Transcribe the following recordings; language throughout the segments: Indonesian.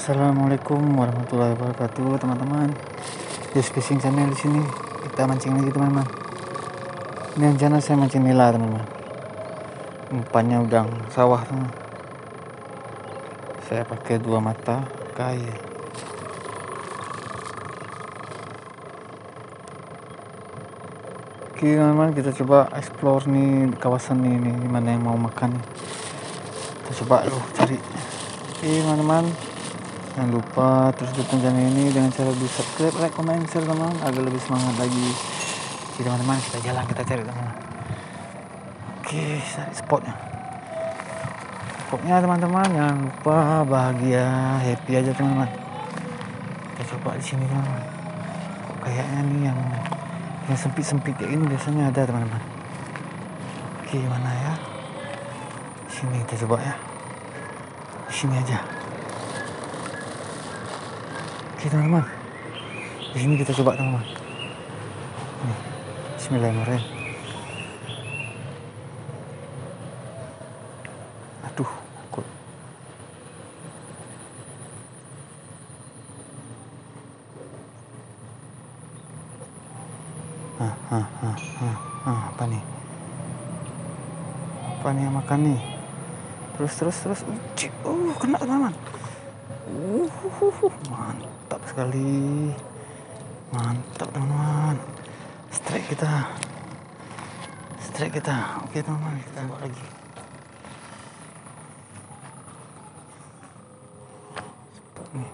Assalamualaikum warahmatullahi wabarakatuh, teman-teman. Just Fishing Channel di sini. Kita mancing lagi, teman-teman. Ini rencana saya mancing nila, teman-teman. Umpannya udang sawah, teman. Saya pakai 2 mata kail. Oke, teman-teman, kita coba explore nih kawasan ini, mana yang mau makan. Kita coba cari. Oke, teman-teman. Jangan lupa terus dukung channel ini dengan cara di subscribe, like, comment, share, teman, agar lebih semangat lagi. Oke, teman-teman, kita jalan, kita cari, teman-teman. Oke, cari spotnya, teman-teman. Jangan lupa bahagia, happy aja, teman-teman. Kita coba di sini, teman-teman. Kok kayaknya nih yang sempit-sempit kayak ini biasanya ada, teman-teman. Oke, mana ya? Sini kita coba ya. Di sini aja. Oke, teman-teman, di sini kita coba, teman-teman. Nih, bismillahirrahmanirrahim. Aduh, kok apa nih? Apa nih yang makan nih? Terus. Kena, teman-teman. Mantap sekali. Mantap, teman-teman. Strike kita. Oke, teman-teman, kita bawa lagi. Spot nih.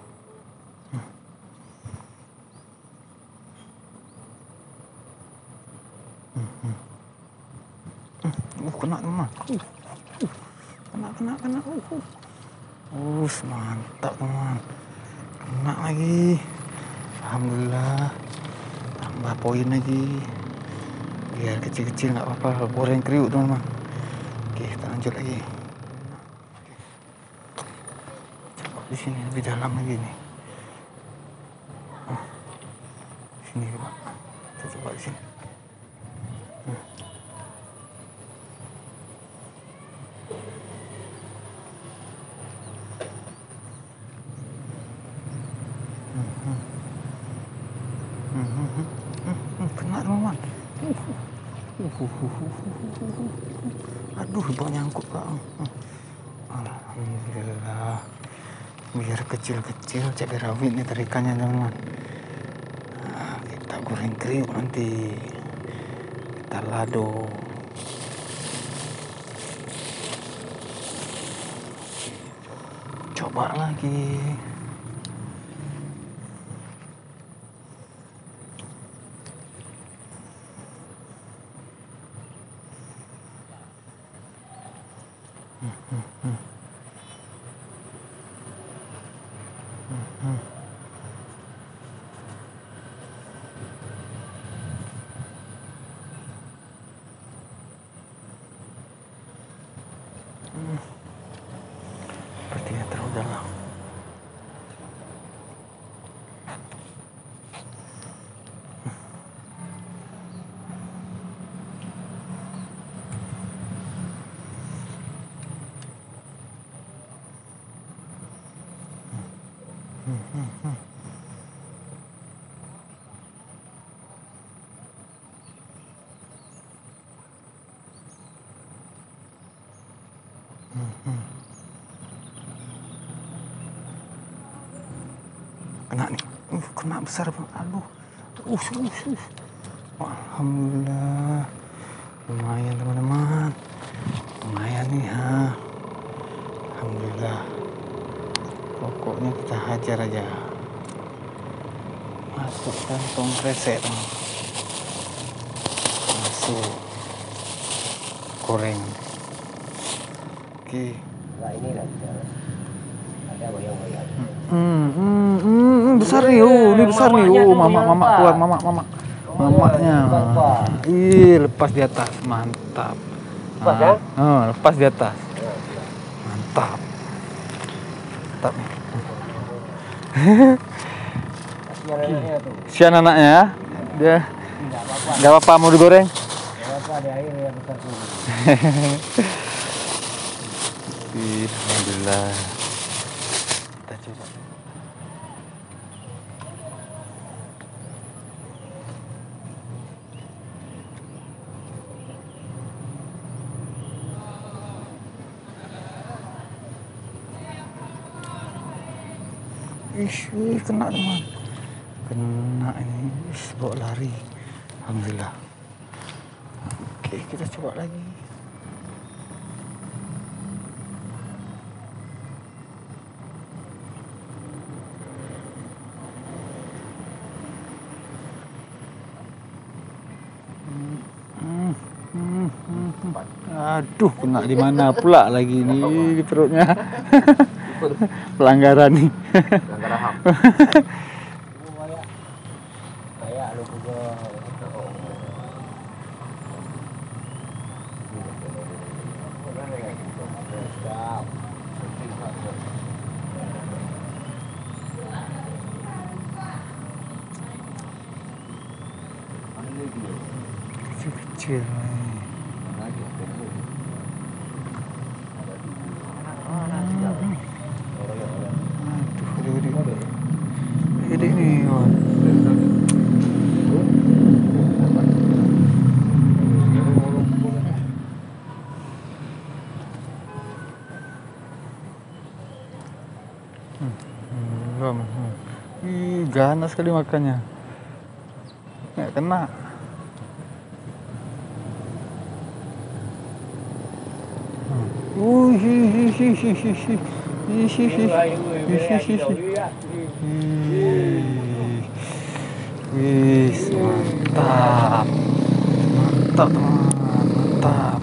Kena, teman-teman. Kena. Mantap, teman. Kena lagi. Alhamdulillah. Tambah poin lagi. Biar kecil-kecil nggak apa-apa, goreng kriuk, teman-teman. Oke, kita lanjut lagi. Coba di sini lebih dalam lagi nih. Sini, Pak. Kita coba di sini. Kena, teman-teman. Aduh, bau nyangkut, Pak. Alhamdulillah. Biar kecil-kecil cabai rawit nih tarikannya, teman-teman. Kita goreng kriuk nanti. Kita lado. Coba lagi. Sepertinya terlalu dalam. Kena nih. Kena besar, Bang. Aduh. Alhamdulillah. Lumayan, teman-teman. Lumayan nih, ha. Alhamdulillah. Pokoknya kita hajar aja. Masuk kantong kresek, teman. Masuk. Goreng. Oke. Nah, ini kan ada bayang-bayang. Besar nih, ini besar nih. Mama keluar, mamaknya. Lepas di atas, mantap. Lepas ya? Lepas di atas. Mantap. Mantap nih. Kasihan anaknya. Dia enggak apa-apa mau digoreng. Enggak apa-apa, ada air ya besar tuh. Alhamdulillah. Kita coba. Kena teman. Kena ini. Bawa lari. Alhamdulillah. Oke, kita coba lagi. Aduh, kena di mana pula lagi nih di perutnya. Pelanggaran nih. Pelanggaran HAM. Kayak lu juga. Kecil-kecil nih. Gede nih, Wan. Belum. Ganas sekali makannya. Nggak kena. Wis, mantap. Mantap, teman. Mantap.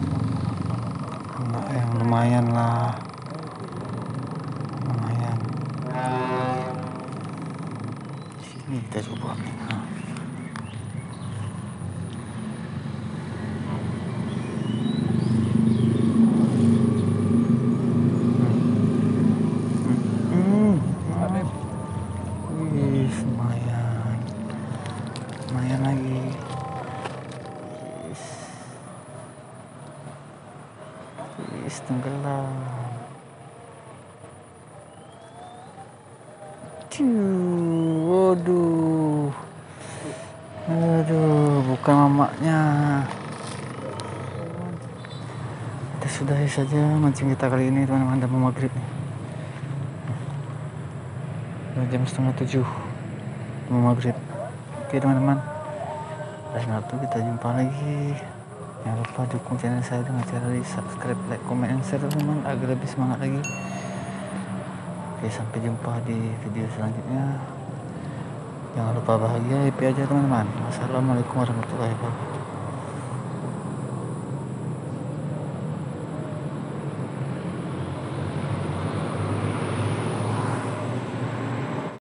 Kena yang lumayan lah. Lumayan. Sini kita coba. Wis, lumayan. Lumayan lagi. Wis, tenggelam. Waduh. Aduh, bukan mamaknya. Kita sudahi saja mancing kita kali ini, teman-teman. Udah mau maghrib nih. Jam 6:30 mau maghrib. Oke teman-teman, lain waktu kita jumpa lagi. Jangan lupa dukung channel saya dengan cara di subscribe, like, comment, and share teman-teman agar lebih semangat lagi. Oke, sampai jumpa di video selanjutnya. Jangan lupa bahagia, happy aja teman-teman. Wassalamualaikum warahmatullahi wabarakatuh.